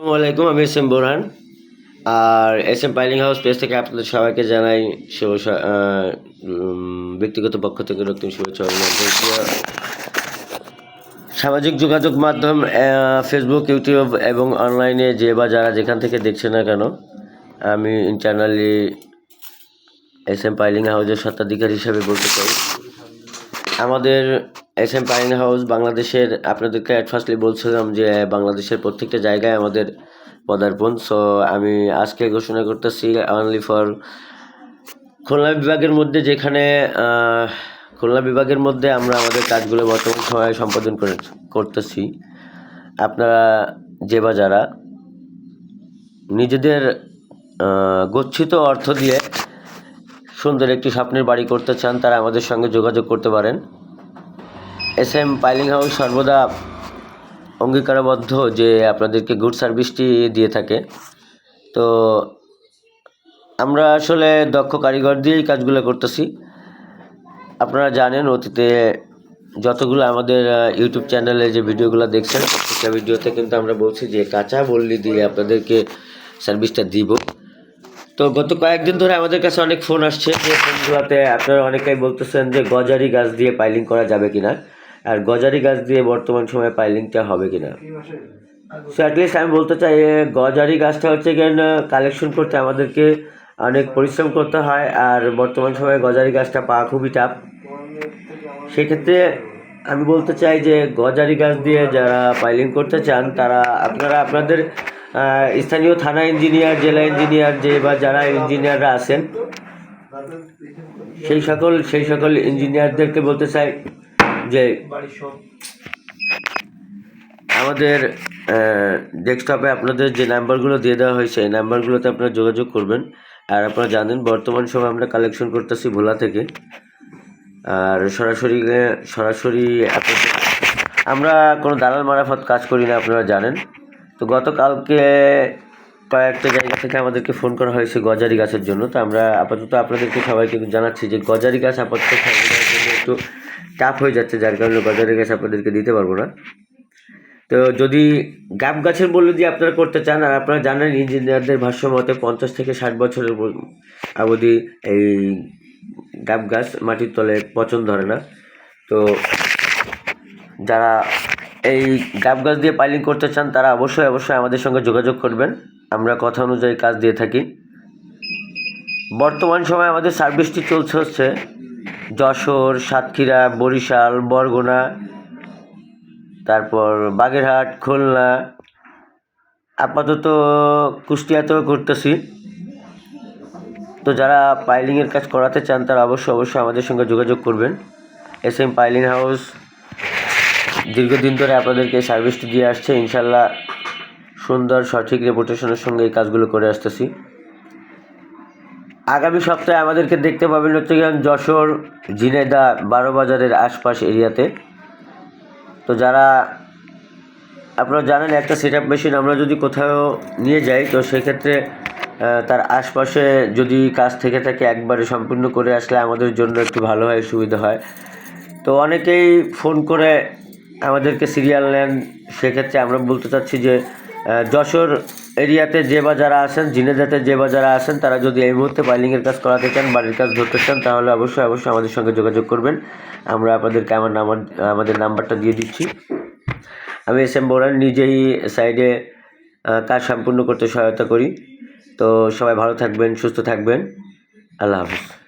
আসসালামু আলাইকুম, আমি এস এম বোরহান। আর S M piling house page থেকে আপনাদের সবাইকে জানাই ব্যক্তিগত পক্ষ থেকে রক্তিম শুভেচ্ছা অভিনন্দন। সামাজিক যোগাযোগ মাধ্যম ফেসবুক, ইউটিউব এবং অনলাইনে যে বা যারা যেখান থেকে দেখছে না কেন, আমি ইন্টারনালি এস এম পাইলিং হাউসের স্বত্বাধিকারী হিসেবে বলতে চাই। আমাদের এস এম পাইলিং হাউস বাংলাদেশের, আপনাদেরকে ফার্স্টলি বলছিলাম যে বাংলাদেশের প্রত্যেকটা জায়গায় আমাদের পদার্পণ। সো আমি আজকে ঘোষণা করতেছি অনলি ফর খুলনা বিভাগের মধ্যে, যেখানে খুলনা বিভাগের মধ্যে আমরা আমাদের কাজগুলো বর্তমান সময়ে সম্পাদন করতেছি। আপনারা যে বা যারা নিজেদের গচ্ছিত অর্থ দিয়ে সুন্দর একটি স্বপ্নের বাড়ি করতে চান, তারা আমাদের সঙ্গে যোগাযোগ করতে পারেন। এস এম পাইলিং হাউস সর্বদা অঙ্গীকারবদ্ধ যে আপনাদেরকে গুড সার্ভিসটি দিয়ে থাকে। তো আমরা আসলে দক্ষ কারিগর দিয়েই কাজগুলো করতেছি। আপনারা জানেন, অতীতে যতগুলো আমাদের ইউটিউব চ্যানেলে যে ভিডিওগুলো দেখছেন, প্রত্যেকটা ভিডিওতে কিন্তু আমরা বলছি যে কাঁচা বল্লি দিয়ে আপনাদেরকে সার্ভিসটা দিব। তো গত কয়েকদিন ধরে আমাদের কাছে অনেক ফোন আসছে, যে ফোনগুলোতে আপনারা অনেকেই বলতেছেন যে গজারি গাছ দিয়ে পাইলিং করা যাবে কিনা, আর গজারি গাছ দিয়ে বর্তমান সময়ে পাইলিংটা হবে কিনা। সো অ্যাটলিস্ট আমি বলতে চাই, গজারি গাছটা হচ্ছে গিয়ে কালেকশন করতে আমাদেরকে অনেক পরিশ্রম করতে হয়, আর বর্তমান সময়ে গজারি গাছটা পাওয়া খুবই টাফ। সেক্ষেত্রে আমি বলতে চাই যে গজারি গাছ দিয়ে যারা পাইলিং করতে চান, তারা আপনারা আপনাদের স্থানীয় থানা ইঞ্জিনিয়ার, জেলা ইঞ্জিনিয়ার, যে বা যারা ইঞ্জিনিয়াররা আছেন, সেই সকল ইঞ্জিনিয়ারদেরকে বলতে চাই যে আমাদের ডেস্কটপে আপনাদের যে নাম্বারগুলো দিয়ে দেওয়া হয়েছে, এই নাম্বারগুলোতে আপনারা যোগাযোগ করবেন। আর আপনারা জানেন বর্তমান সময় আমরা কালেকশন করতেছি ভোলা থেকে, আর সরাসরি আপনাদের আমরা কোনো দালাল মারফত কাজ করি না, আপনারা জানেন। তো গতকালকে কয়েকটা জায়গা থেকে আমাদেরকে ফোন করা হয়েছে গজারি গাছের জন্য। তো আমরা আপাতত আপনাদেরকে সবাইকে জানাচ্ছি যে গজারি গাছ আপাতত একটু টাফ হয়ে যাচ্ছে, যার কারণে গজারি গাছ আপনাদেরকে দিতে পারবো না। তো যদি গাব গাছের বললে দিয়ে আপনারা করতে চান, আর আপনারা জানেন ইঞ্জিনিয়ারদের ভাষ্য মতে 50 থেকে 60 বছরের অবধি এই গাব গাছ মাটির তলে পচন ধরে না। তো যারা এই গাব গাছ দিয়ে পাইলিং করতে চান, তারা অবশ্যই আমাদের সঙ্গে যোগাযোগ করবেন। আমরা কথা অনুযায়ী কাজ দিয়ে থাকি। বর্তমান সময়ে আমাদের সার্ভিসটি হচ্ছে যশোর, সাতক্ষীরা, বরিশাল, বরগুনা, তারপর বাগেরহাট, খুলনা, আপাতত কুষ্টিয়াতেও করতেছি। তো যারা পাইলিংয়ের কাজ করাতে চান, তারা অবশ্যই আমাদের সঙ্গে যোগাযোগ করবেন। এস এম পাইলিং হাউস দীর্ঘদিন ধরে আপনাদেরকে সার্ভিসটি দিয়ে আসছে। ইনশাল্লাহ সুন্দর সঠিক রেপুটেশনের সঙ্গে এই কাজগুলো করে আসতেছি। আগামী সপ্তাহে আমাদেরকে দেখতে পাবেন হচ্ছে যশোর, ঝিনাইদহ, 12 বাজারের আশপাশ এরিয়াতে। তো যারা আপনারা জানেন, একটা সেটআপ মেশিন আমরা যদি কোথাও নিয়ে যাই, তো সেক্ষেত্রে তার আশপাশে যদি কাজ থেকে থাকে, একবারে সম্পূর্ণ করে আসলে আমাদের জন্য একটু ভালো হয়, সুবিধা হয়। তো অনেকেই ফোন করে আমাদেরকে সিরিয়াল নেন। সেক্ষেত্রে আমরা বলতে চাচ্ছি যে যশোর এরিয়াতে যে বা যারা আছেন, ঝিনাইদহতে যে বা যারা আছেন, তারা যদি এই মুহূর্তে পাইলিংয়ের কাজ করাতে চান, বাড়ির কাজ ধরতে চান, তাহলে অবশ্যই আমাদের সঙ্গে যোগাযোগ করবেন। আমরা আপনাদেরকে আমাদের নাম্বারটা দিয়ে দিচ্ছি। আমি এস এম বোরহান, নিজেই সাইডে কাজ সম্পূর্ণ করতে সহায়তা করি। তো সবাই ভালো থাকবেন, সুস্থ থাকবেন। আল্লাহ হাফিজ।